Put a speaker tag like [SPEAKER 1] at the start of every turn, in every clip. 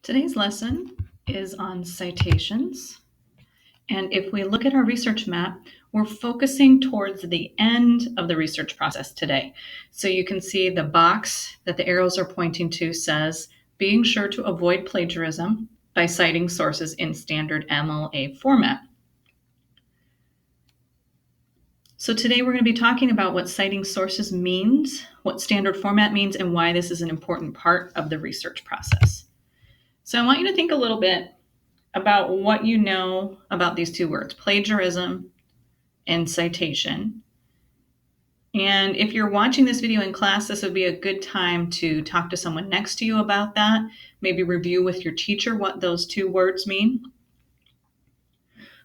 [SPEAKER 1] Today's lesson is on citations. And if we look at our research map, we're focusing towards the end of the research process today. So you can see the box that the arrows are pointing to says, being sure to avoid plagiarism by citing sources in standard ELA format. So today we're going to be talking about what citing sources means, what standard format means, and why this is an important part of the research process. So I want you to think a little bit about what you know about these two words, plagiarism and citation. And if you're watching this video in class, this would be a good time to talk to someone next to you about that, maybe review with your teacher what those two words mean.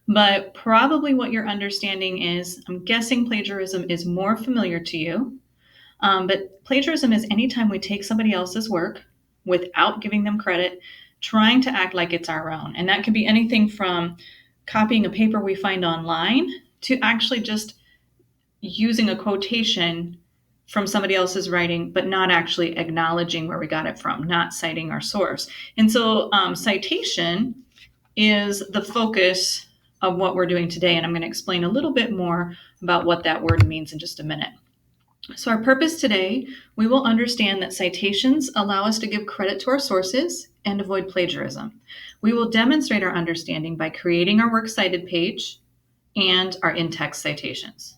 [SPEAKER 1] But probably what you're understanding is, I'm guessing plagiarism is more familiar to you. But plagiarism is anytime we take somebody else's work without giving them credit, trying to act like it's our own. And that can be anything from copying a paper we find online to actually just using a quotation from somebody else's writing, but not actually acknowledging where we got it from, not citing our source. And so citation is the focus of what we're doing today. And I'm going to explain a little bit more about what that word means in just a minute. So our purpose today, we will understand that citations allow us to give credit to our sources and avoid plagiarism. We will demonstrate our understanding by creating our works cited page and our in-text citations.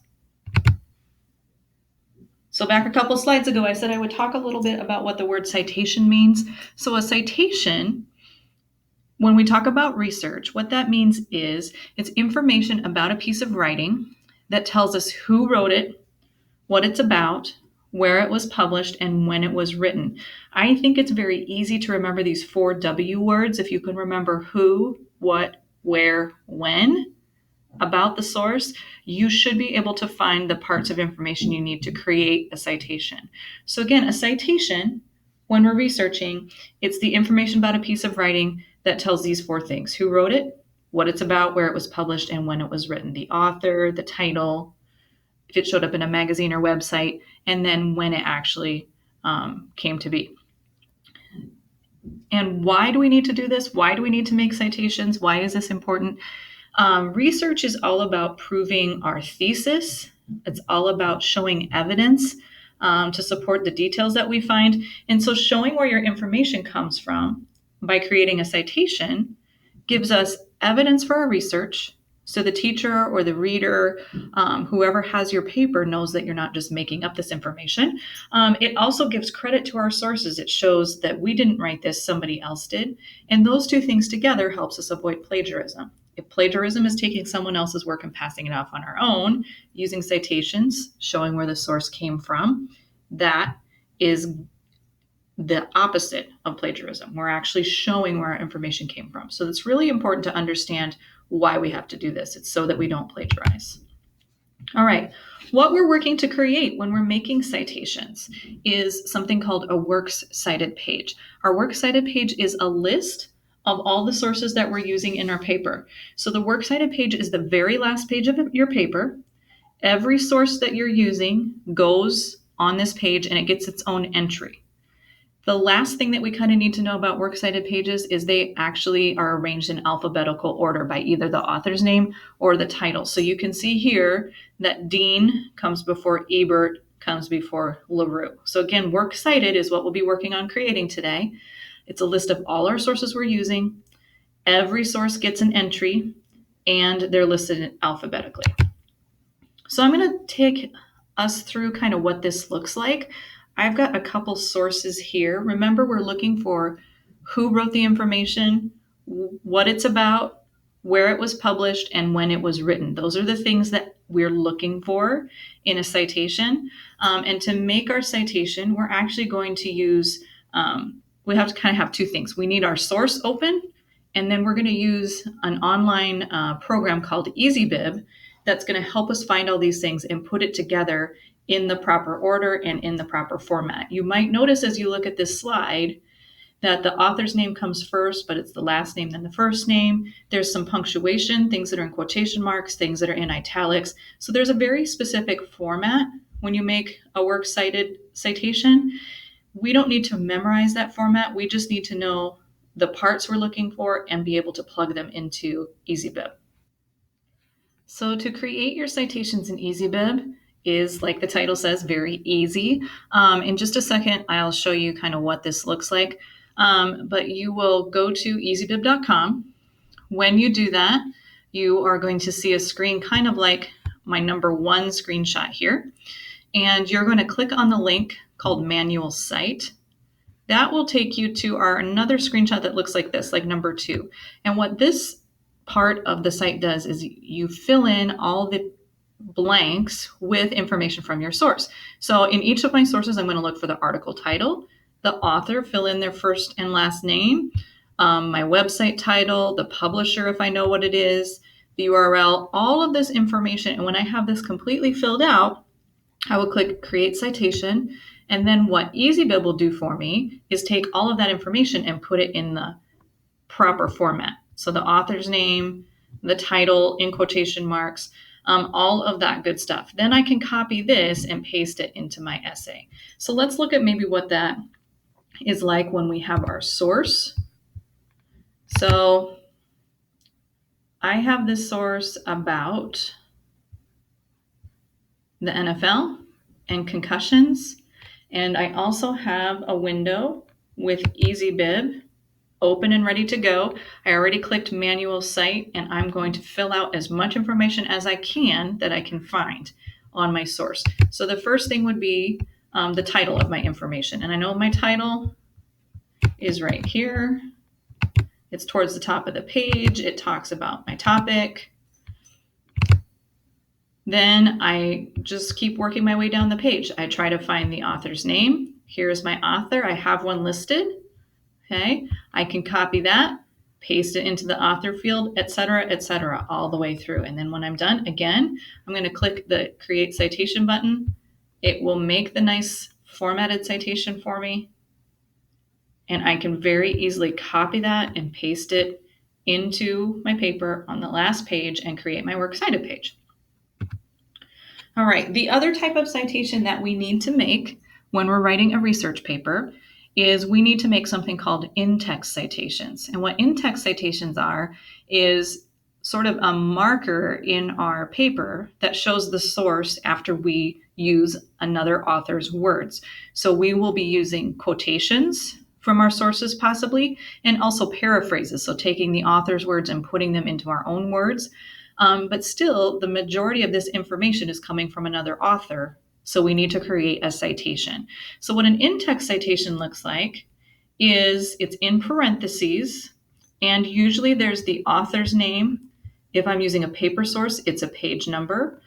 [SPEAKER 1] So back a couple slides ago, I said I would talk a little bit about what the word citation means. So a citation, when we talk about research, what that means is it's information about a piece of writing that tells us who wrote it, what it's about, where it was published, and when it was written. I think it's very easy to remember these 4 W words. If you can remember who, what, where, when about the source, you should be able to find the parts of information you need to create a citation. So again, a citation, when we're researching, it's the information about a piece of writing that tells these 4 things: who wrote it, what it's about, where it was published, and when it was written. The author, the title, if it showed up in a magazine or website, and then when it actually came to be. And why do we need to do this? Why do we need to make citations? Why is this important? Research is all about proving our thesis. It's all about showing evidence to support the details that we find. And so showing where your information comes from by creating a citation gives us evidence for our research. So the teacher or the reader, whoever has your paper, knows that you're not just making up this information. It also gives credit to our sources. It shows that we didn't write this, somebody else did. And those two things together helps us avoid plagiarism. If plagiarism is taking someone else's work and passing it off on our own, using citations, showing where the source came from, that is the opposite of plagiarism. We're actually showing where our information came from. So it's really important to understand why we have to do this. It's so that we don't plagiarize. All right, what we're working to create when we're making citations is something called a works cited page. Our works cited page is a list of all the sources that we're using in our paper. So the works cited page is the very last page of your paper. Every source that you're using goes on this page and it gets its own entry. The last thing that we kind of need to know about works cited pages is they actually are arranged in alphabetical order by either the author's name or the title. So you can see here that Dean comes before Ebert, comes before LaRue. So again, works cited is what we'll be working on creating today. It's a list of all our sources we're using. Every source gets an entry and they're listed alphabetically. So I'm going to take us through kind of what this looks like. I've got a couple sources here. Remember, we're looking for who wrote the information, what it's about, where it was published, and when it was written. Those are the things that we're looking for in a citation. And to make our citation, we're actually going to use, we have to kind of have 2 things. We need our source open, and then we're going to use an online program called EasyBib that's going to help us find all these things and put it together in the proper order and in the proper format. You might notice as you look at this slide that the author's name comes first, but it's the last name, then the first name. There's some punctuation, things that are in quotation marks, things that are in italics. So there's a very specific format when you make a works cited citation. We don't need to memorize that format. We just need to know the parts we're looking for and be able to plug them into EasyBib. So to create your citations in EasyBib is, like the title says, very easy. In just a second, I'll show you kind of what this looks like. But you will go to easybib.com. When you do that, you are going to see a screen kind of like my number one screenshot here. And you're going to click on the link called Manual Cite. That will take you to another screenshot that looks like this, like number 2. And what this part of the site does is you fill in all the blanks with information from your source. So in each of my sources, I'm going to look for the article title, the author, fill in their first and last name, my website title, the publisher, if I know what it is, the URL, all of this information. And when I have this completely filled out, I will click Create Citation. And then what EasyBib will do for me is take all of that information and put it in the proper format. So the author's name, the title in quotation marks, all of that good stuff. Then I can copy this and paste it into my essay. So let's look at maybe what that is like when we have our source. So I have this source about the NFL and concussions. And I also have a window with EasyBib open and ready to go. I already clicked Manual Cite, and I'm going to fill out as much information as I can that I can find on my source. So the first thing would be the title of my information. And I know my title is right here. It's towards the top of the page. It talks about my topic. Then I just keep working my way down the page. I try to find the author's name. Here's my author. I have one listed. Okay, I can copy that, paste it into the author field, etc., all the way through. And then when I'm done, again, I'm going to click the Create Citation button. It will make the nice formatted citation for me. And I can very easily copy that and paste it into my paper on the last page and create my works cited page. All right, the other type of citation that we need to make when we're writing a research paper is we need to make something called in-text citations. And what in-text citations are is sort of a marker in our paper that shows the source after we use another author's words. So we will be using quotations from our sources possibly, and also paraphrases. So taking the author's words and putting them into our own words. But still, the majority of this information is coming from another author. So we need to create a citation. So what an in-text citation looks like is it's in parentheses, and usually there's the author's name. If I'm using a paper source, it's a page number.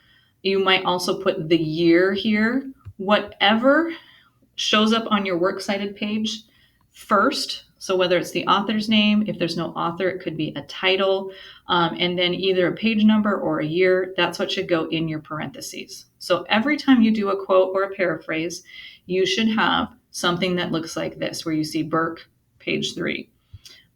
[SPEAKER 1] You might also put the year here. Whatever shows up on your works cited page first. So whether it's the author's name, if there's no author, it could be a title, and then either a page number or a year. That's what should go in your parentheses. So every time you do a quote or a paraphrase, you should have something that looks like this, where you see Burke, page 3.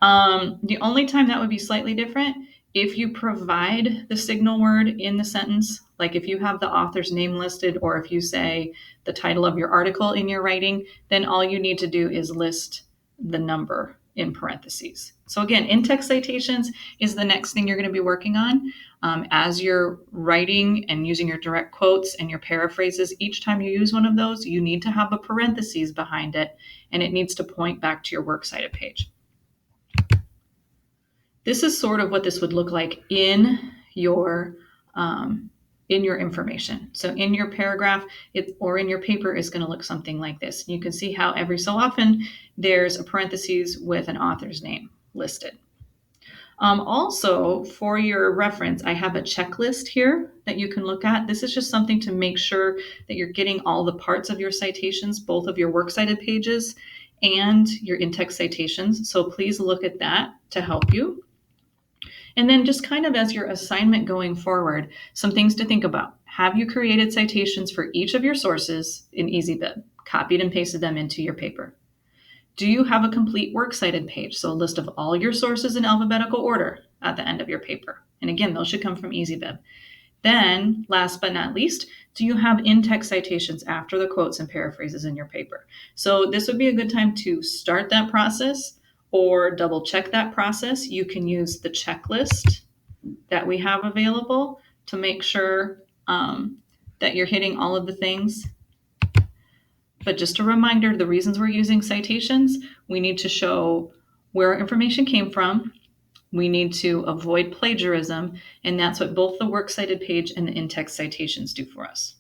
[SPEAKER 1] The only time that would be slightly different, if you provide the signal word in the sentence, like if you have the author's name listed, or if you say the title of your article in your writing, then all you need to do is list the number in parentheses. So again, in-text citations is the next thing you're going to be working on. As you're writing and using your direct quotes and your paraphrases, each time you use one of those, you need to have a parentheses behind it, and it needs to point back to your works cited page. This is sort of what this would look like in your information. So in your paragraph or in your paper is going to look something like this. You can see how every so often there's a parentheses with an author's name listed. Also, for your reference, I have a checklist here that you can look at. This is just something to make sure that you're getting all the parts of your citations, both of your works cited pages and your in-text citations. So please look at that to help you. And then just kind of as your assignment going forward, some things to think about. Have you created citations for each of your sources in EasyBib, copied and pasted them into your paper? Do you have a complete works cited page, so a list of all your sources in alphabetical order at the end of your paper? And again, those should come from EasyBib. Then, last but not least, do you have in-text citations after the quotes and paraphrases in your paper? So this would be a good time to start that process, or double check that process, you can use the checklist that we have available to make sure that you're hitting all of the things. But just a reminder, the reasons we're using citations, we need to show where our information came from. We need to avoid plagiarism, and that's what both the works cited page and the in-text citations do for us.